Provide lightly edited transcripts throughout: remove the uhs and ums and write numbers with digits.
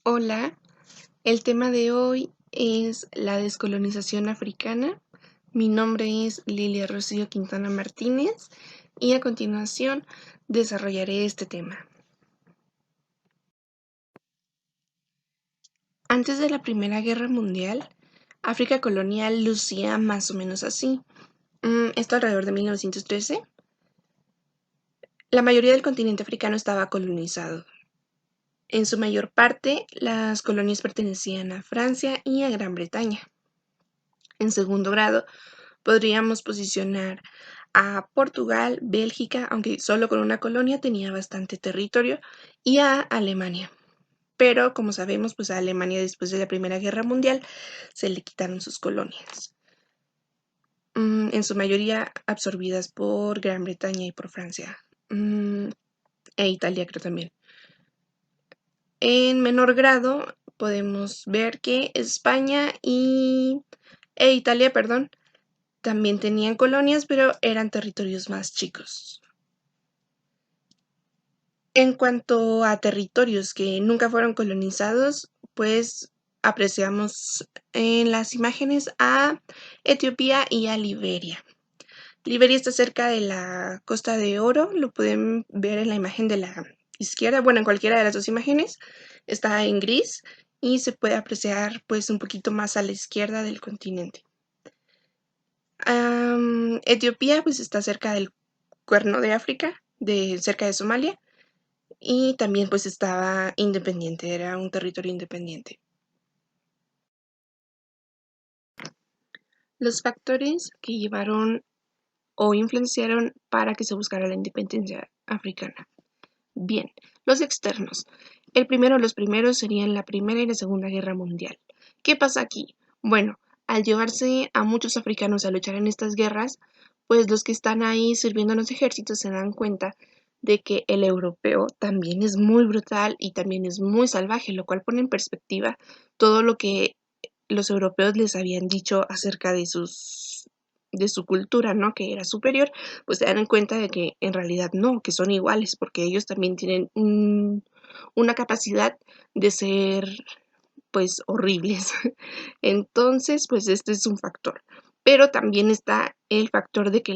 Hola, el tema de hoy es la descolonización africana. Mi nombre es Lilia Rocío Quintana Martínez y a continuación desarrollaré este tema. Antes de la Primera Guerra Mundial, África colonial lucía más o menos así. Esto alrededor de 1913. La mayoría del continente africano estaba colonizado. En su mayor parte, las colonias pertenecían a Francia y a Gran Bretaña. En segundo grado, podríamos posicionar a Portugal, Bélgica, aunque solo con una colonia tenía bastante territorio, y a Alemania. Pero como sabemos, pues a Alemania después de la Primera Guerra Mundial se le quitaron sus colonias, en su mayoría absorbidas por Gran Bretaña y por Francia, e Italia creo también. En menor grado podemos ver que España e Italia, perdón, también tenían colonias, pero eran territorios más chicos. En cuanto a territorios que nunca fueron colonizados, pues apreciamos en las imágenes a Etiopía y a Liberia. Liberia está cerca de la Costa de Oro, lo pueden ver en la imagen de la izquierda, bueno, en cualquiera de las dos imágenes, está en gris y se puede apreciar pues un poquito más a la izquierda del continente. Etiopía pues está cerca del Cuerno de África, cerca de Somalia, y también pues estaba independiente, era un territorio independiente. Los factores que llevaron o influenciaron para que se buscara la independencia africana. Bien, los externos. Los primeros serían la Primera y la Segunda Guerra Mundial. ¿Qué pasa aquí? Bueno, al llevarse a muchos africanos a luchar en estas guerras, pues los que están ahí sirviendo en los ejércitos se dan cuenta de que el europeo también es muy brutal y también es muy salvaje, lo cual pone en perspectiva todo lo que los europeos les habían dicho acerca de su cultura, ¿no? Que era superior, pues se dan cuenta de que en realidad no, que son iguales, porque ellos también tienen una capacidad de ser, pues, horribles. Entonces, pues este es un factor. Pero también está el factor de que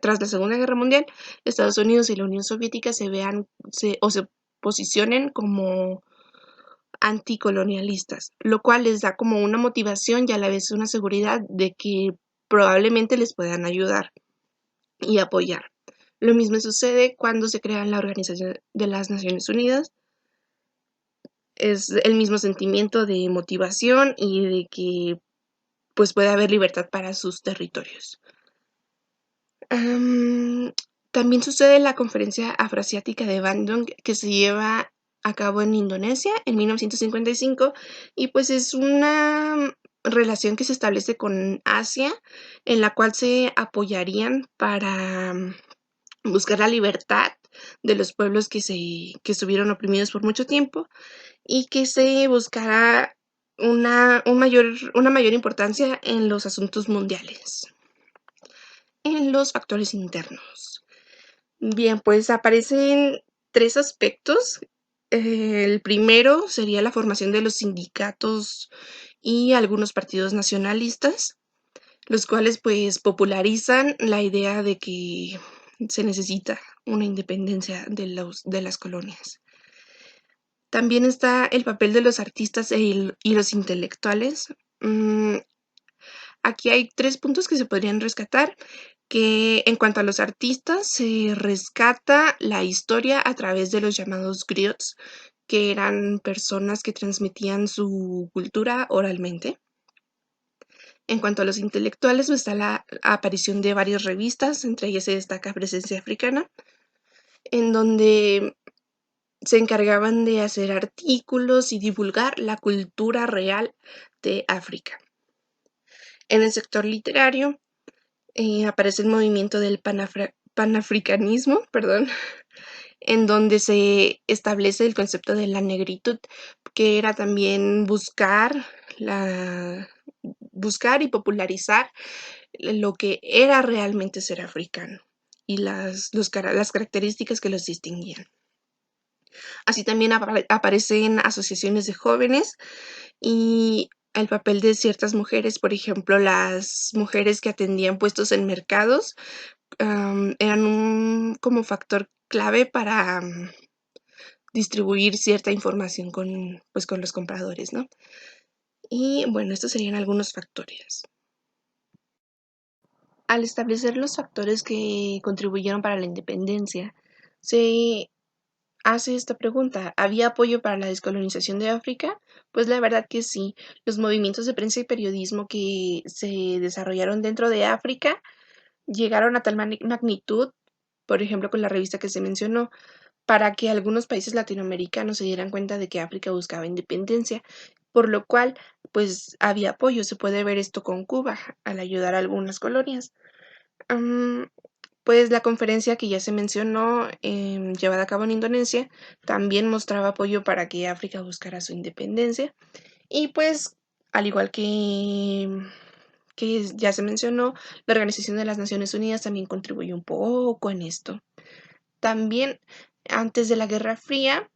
tras la Segunda Guerra Mundial, Estados Unidos y la Unión Soviética se posicionen como anticolonialistas, lo cual les da como una motivación y a la vez una seguridad de que probablemente les puedan ayudar y apoyar. Lo mismo sucede cuando se crea la Organización de las Naciones Unidas. Es el mismo sentimiento de motivación y de que pues puede haber libertad para sus territorios. También sucede la Conferencia Afroasiática de Bandung que se lleva a cabo en Indonesia en 1955 y pues es una relación que se establece con Asia en la cual se apoyarían para buscar la libertad de los pueblos que estuvieron oprimidos por mucho tiempo y que se buscara una mayor importancia en los asuntos mundiales. En los factores internos. Bien, pues aparecen tres aspectos. El primero sería la formación de los sindicatos y algunos partidos nacionalistas, los cuales pues popularizan la idea de que se necesita una independencia de las colonias. También está el papel de los artistas y los intelectuales. Aquí hay tres puntos que se podrían rescatar, que en cuanto a los artistas, se rescata la historia a través de los llamados griots, que eran personas que transmitían su cultura oralmente. En cuanto a los intelectuales, pues está la aparición de varias revistas, entre ellas se destaca Presencia Africana, en donde se encargaban de hacer artículos y divulgar la cultura real de África. En el sector literario, aparece el movimiento del panafricanismo, perdón, en donde se establece el concepto de la negritud, que era también buscar y popularizar lo que era realmente ser africano y las características que los distinguían. Así también aparecen asociaciones de jóvenes y el papel de ciertas mujeres, por ejemplo, las mujeres que atendían puestos en mercados, eran un como factor clave para distribuir cierta información pues, con los compradores, ¿no? Y bueno, estos serían algunos factores. Al establecer los factores que contribuyeron para la independencia, se hace esta pregunta: ¿había apoyo para la descolonización de África? Pues la verdad que sí. Los movimientos de prensa y periodismo que se desarrollaron dentro de África llegaron a tal magnitud, por ejemplo, con la revista que se mencionó, para que algunos países latinoamericanos se dieran cuenta de que África buscaba independencia, por lo cual, pues había apoyo. Se puede ver esto con Cuba, al ayudar a algunas colonias. Pues la conferencia que ya se mencionó, llevada a cabo en Indonesia, también mostraba apoyo para que África buscara su independencia. Y pues, al igual que ya se mencionó, la Organización de las Naciones Unidas también contribuyó un poco en esto. También, antes de la Guerra Fría,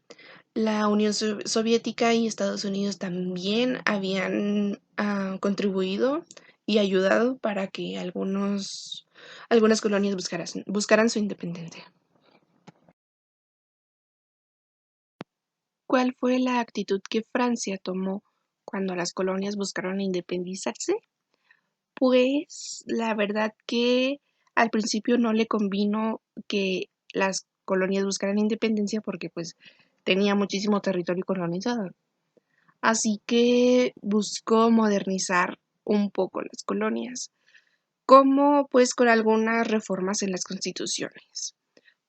la Unión Soviética y Estados Unidos también habían contribuido y ayudado para que algunas colonias buscaran su independencia. ¿Cuál fue la actitud que Francia tomó cuando las colonias buscaron independizarse? Pues la verdad que al principio no le convino que las colonias buscaran independencia porque pues tenía muchísimo territorio colonizado. Así que buscó modernizar un poco las colonias, como pues con algunas reformas en las constituciones.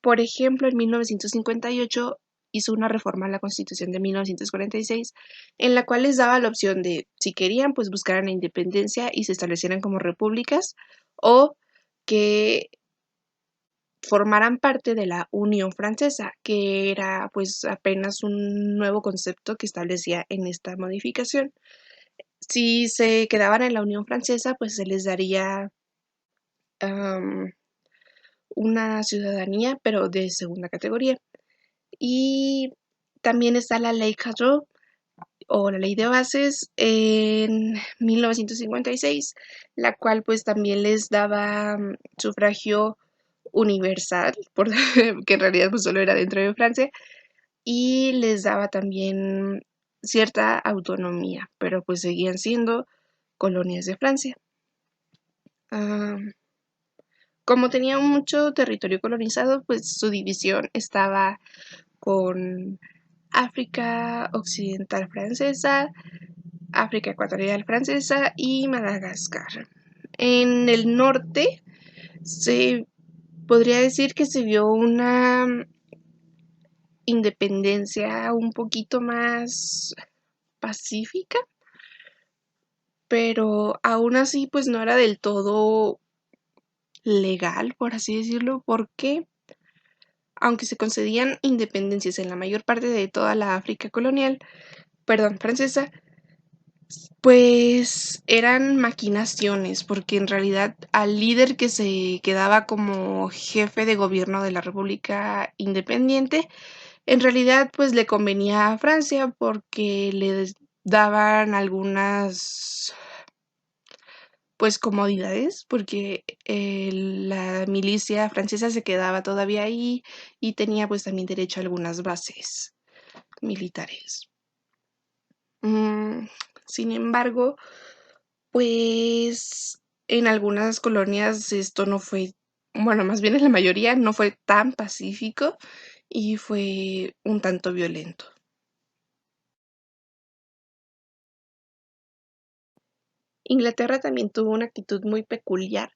Por ejemplo, en 1958 hizo una reforma a la Constitución de 1946, en la cual les daba la opción de, si querían, pues buscaran la independencia y se establecieran como repúblicas, o que formaran parte de la Unión Francesa, que era pues apenas un nuevo concepto que establecía en esta modificación. Si se quedaban en la Unión Francesa, pues se les daría una ciudadanía, pero de segunda categoría. Y también está la Ley Cadot o la Ley de Bases en 1956, la cual pues también les daba sufragio universal, porque en realidad pues solo era dentro de Francia, y les daba también cierta autonomía, pero pues seguían siendo colonias de Francia. Ah, como tenía mucho territorio colonizado, pues su división estaba con África Occidental Francesa, África Ecuatorial Francesa y Madagascar. En el norte se podría decir que se vio una independencia un poquito más pacífica, pero aún así pues no era del todo legal, por así decirlo, porque aunque se concedían independencias en la mayor parte de toda la África colonial, perdón, francesa, pues eran maquinaciones, porque en realidad al líder que se quedaba como jefe de gobierno de la República Independiente, en realidad pues le convenía a Francia porque le daban algunas pues comodidades, porque la milicia francesa se quedaba todavía ahí y tenía pues también derecho a algunas bases militares. Sin embargo, pues en algunas colonias esto no fue, bueno, más bien en la mayoría no fue tan pacífico y fue un tanto violento. Inglaterra también tuvo una actitud muy peculiar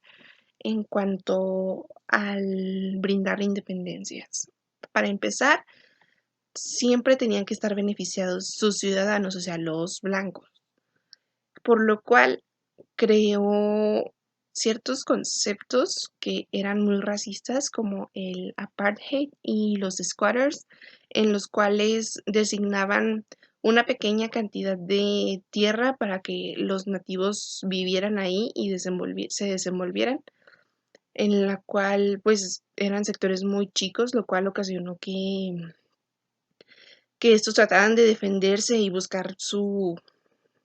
en cuanto al brindar independencias. Para empezar, siempre tenían que estar beneficiados sus ciudadanos, o sea, los blancos, por lo cual creó ciertos conceptos que eran muy racistas, como el apartheid y los squatters, en los cuales designaban una pequeña cantidad de tierra para que los nativos vivieran ahí y se desenvolvieran, en la cual pues eran sectores muy chicos, lo cual ocasionó que que estos trataban de defenderse y buscar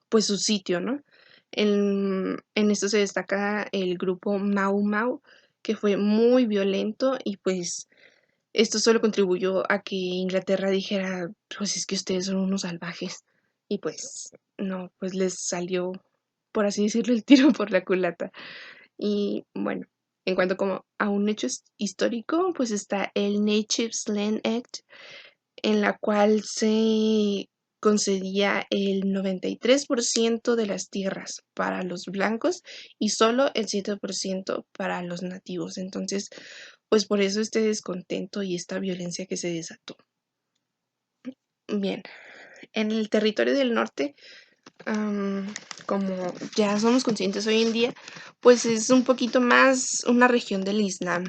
pues su sitio, ¿no? En esto se destaca el grupo Mau Mau, que fue muy violento y pues esto solo contribuyó a que Inglaterra dijera, pues es que ustedes son unos salvajes. Y pues no, pues les salió, por así decirlo, el tiro por la culata. Y bueno, en cuanto como a un hecho histórico, pues está el Natives Land Act, en la cual se concedía el 93% de las tierras para los blancos y solo el 7% para los nativos. Entonces, pues por eso este descontento y esta violencia que se desató. Bien, en el territorio del norte, como ya somos conscientes hoy en día, pues es un poquito más una región del Islam.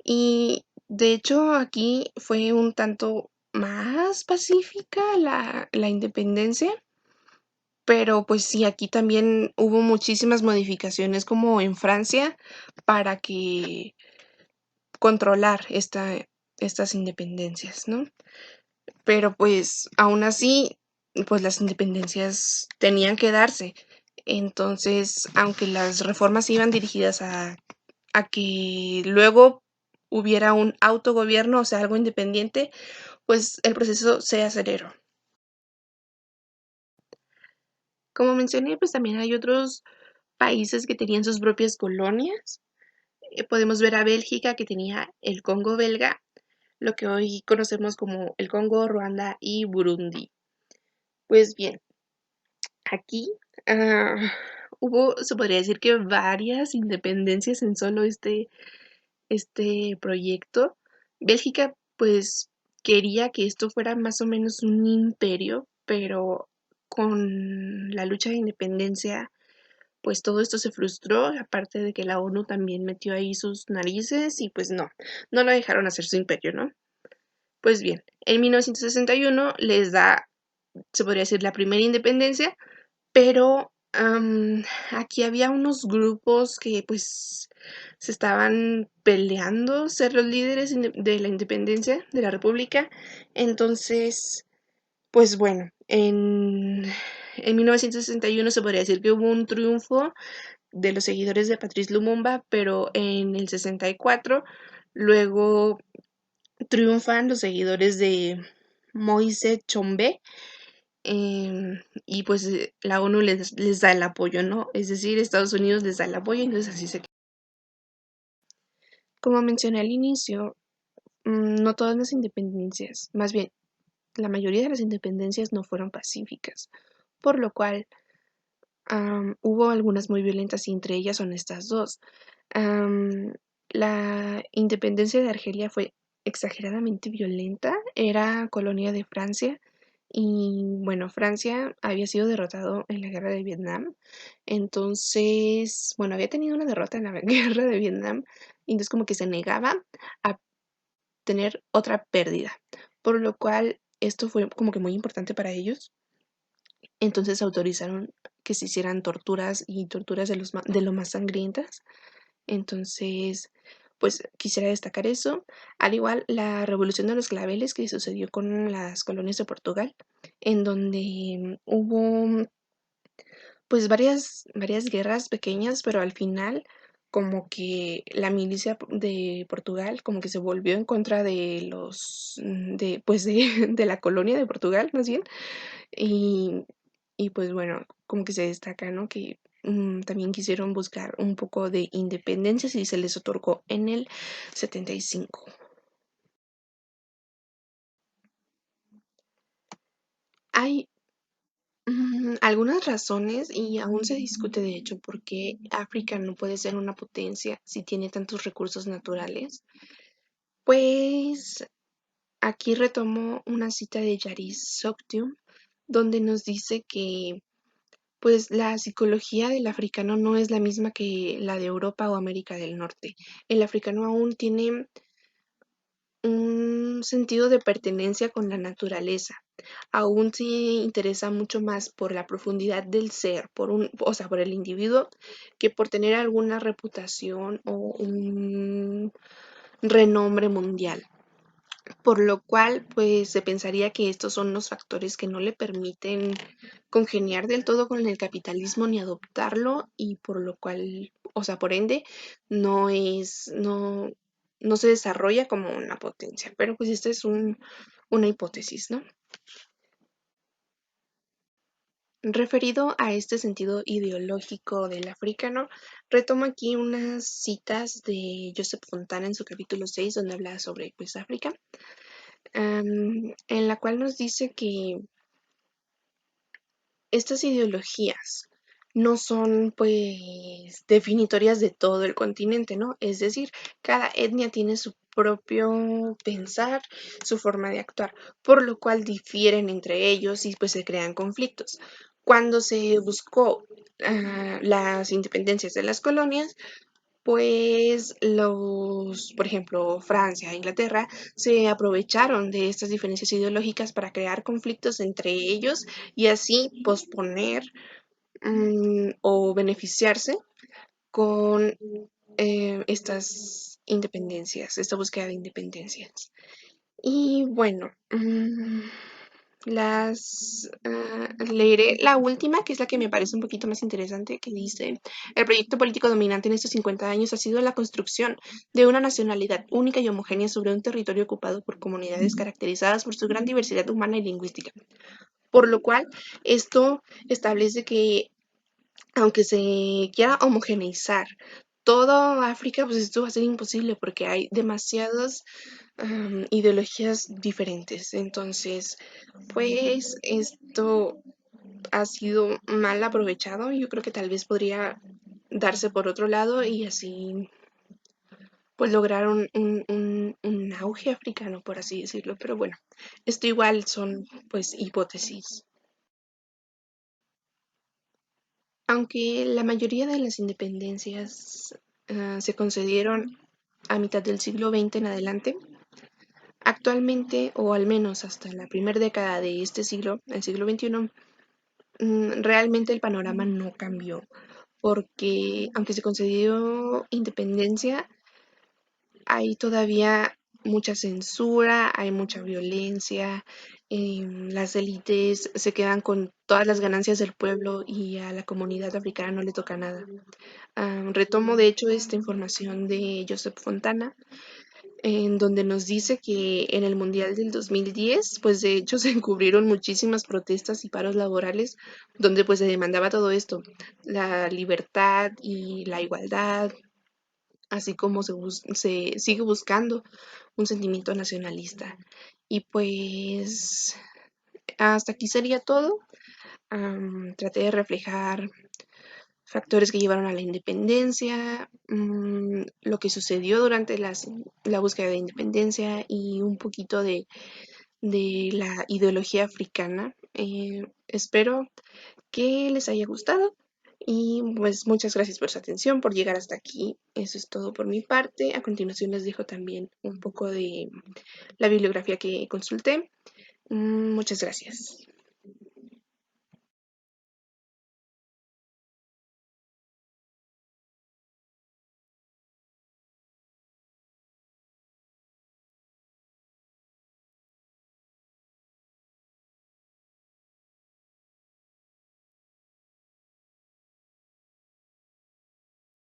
Y de hecho aquí fue un tanto más pacífica la independencia, pero pues sí, aquí también hubo muchísimas modificaciones como en Francia para que controlar estas independencias, ¿no? Pero pues aún así, pues las independencias tenían que darse. Entonces, aunque las reformas iban dirigidas a que luego hubiera un autogobierno, o sea, algo independiente, pues el proceso se aceleró. Como mencioné, pues también hay otros países que tenían sus propias colonias. Podemos ver a Bélgica, que tenía el Congo belga, lo que hoy conocemos como el Congo, Ruanda y Burundi. Pues bien, aquí ah, hubo, se podría decir que varias independencias en solo este proyecto. Bélgica, pues, quería que esto fuera más o menos un imperio, pero con la lucha de independencia, pues todo esto se frustró, aparte de que la ONU también metió ahí sus narices y pues no lo dejaron hacer su imperio, ¿no? Pues bien, en 1961 les da, se podría decir, la primera independencia, pero aquí había unos grupos que pues se estaban peleando ser los líderes de la independencia de la República. Entonces, pues bueno, en 1961 se podría decir que hubo un triunfo de los seguidores de Patrice Lumumba, pero en el 64 luego triunfan los seguidores de Moise Chombe, y pues la ONU les da el apoyo, ¿no? Es decir, Estados Unidos les da el apoyo, entonces así se... Como mencioné al inicio, no todas las independencias, más bien, la mayoría de las independencias no fueron pacíficas, por lo cual hubo algunas muy violentas y entre ellas son estas dos. Am, la independencia de Argelia fue exageradamente violenta, era colonia de Francia y bueno, Francia había sido derrotado en la guerra de Vietnam, entonces, bueno, había tenido una derrota en la guerra de Vietnam y entonces como que se negaba a tener otra pérdida, por lo cual esto fue como que muy importante para ellos. Entonces autorizaron que se hicieran torturas y torturas de lo más sangrientas. Entonces, pues quisiera destacar eso. Al igual, la revolución de los claveles que sucedió con las colonias de Portugal, en donde hubo pues varias guerras pequeñas, pero al final como que la milicia de Portugal como que se volvió en contra de pues de la colonia de Portugal, más bien, y, y pues bueno, como que se destaca, ¿no? Que también quisieron buscar un poco de independencia y se les otorgó en el 75. Hay algunas razones y aún se discute de hecho por qué África no puede ser una potencia si tiene tantos recursos naturales. Pues aquí retomo una cita de Yaris Soktum, donde nos dice que pues la psicología del africano no es la misma que la de Europa o América del Norte. El africano aún tiene un sentido de pertenencia con la naturaleza. Aún se interesa mucho más por la profundidad del ser, o sea, por el individuo, que por tener alguna reputación o un renombre mundial. por lo cual pues se pensaría que estos son los factores que no le permiten congeniar del todo con el capitalismo ni adoptarlo y por lo cual, o sea, por ende, no es, no, no se desarrolla como una potencia. Pero pues esta es una hipótesis, ¿no? Referido a este sentido ideológico del africano, retomo aquí unas citas de Joseph Fontana en su capítulo 6, donde habla sobre pues África, en la cual nos dice que estas ideologías no son pues definitorias de todo el continente, ¿no? Es decir, cada etnia tiene su propio pensar, su forma de actuar, por lo cual difieren entre ellos y pues se crean conflictos. Cuando se buscó las independencias de las colonias, pues por ejemplo, Francia e Inglaterra se aprovecharon de estas diferencias ideológicas para crear conflictos entre ellos y así posponer o beneficiarse con estas independencias, esta búsqueda de independencias. Y bueno, leeré la última, que es la que me parece un poquito más interesante, que dice, el proyecto político dominante en estos 50 años ha sido la construcción de una nacionalidad única y homogénea sobre un territorio ocupado por comunidades caracterizadas por su gran diversidad humana y lingüística. Por lo cual, esto establece que aunque se quiera homogeneizar toda África, pues esto va a ser imposible porque hay demasiadas ideologías diferentes. Entonces, pues esto ha sido mal aprovechado. Yo creo que tal vez podría darse por otro lado y así pues lograr un auge africano, por así decirlo. Pero bueno, esto igual son pues hipótesis. Aunque la mayoría de las independencias se concedieron a mitad del siglo XX en adelante, actualmente, o al menos hasta la primera década de este siglo, el siglo XXI, realmente el panorama no cambió, porque aunque se concedió independencia, hay todavía mucha censura, hay mucha violencia, las élites se quedan con todas las ganancias del pueblo y a la comunidad africana no le toca nada. Retomo de hecho esta información de Joseph Fontana, en donde nos dice que en el Mundial del 2010, pues de hecho se encubrieron muchísimas protestas y paros laborales, donde pues se demandaba todo esto, la libertad y la igualdad, así como se sigue buscando un sentimiento nacionalista. Y pues hasta aquí sería todo. Traté de reflejar factores que llevaron a la independencia, lo que sucedió durante la búsqueda de independencia y un poquito de la ideología africana. Espero que les haya gustado y pues muchas gracias por su atención, por llegar hasta aquí. Eso es todo por mi parte. A continuación les dejo también un poco de la bibliografía que consulté. Muchas gracias.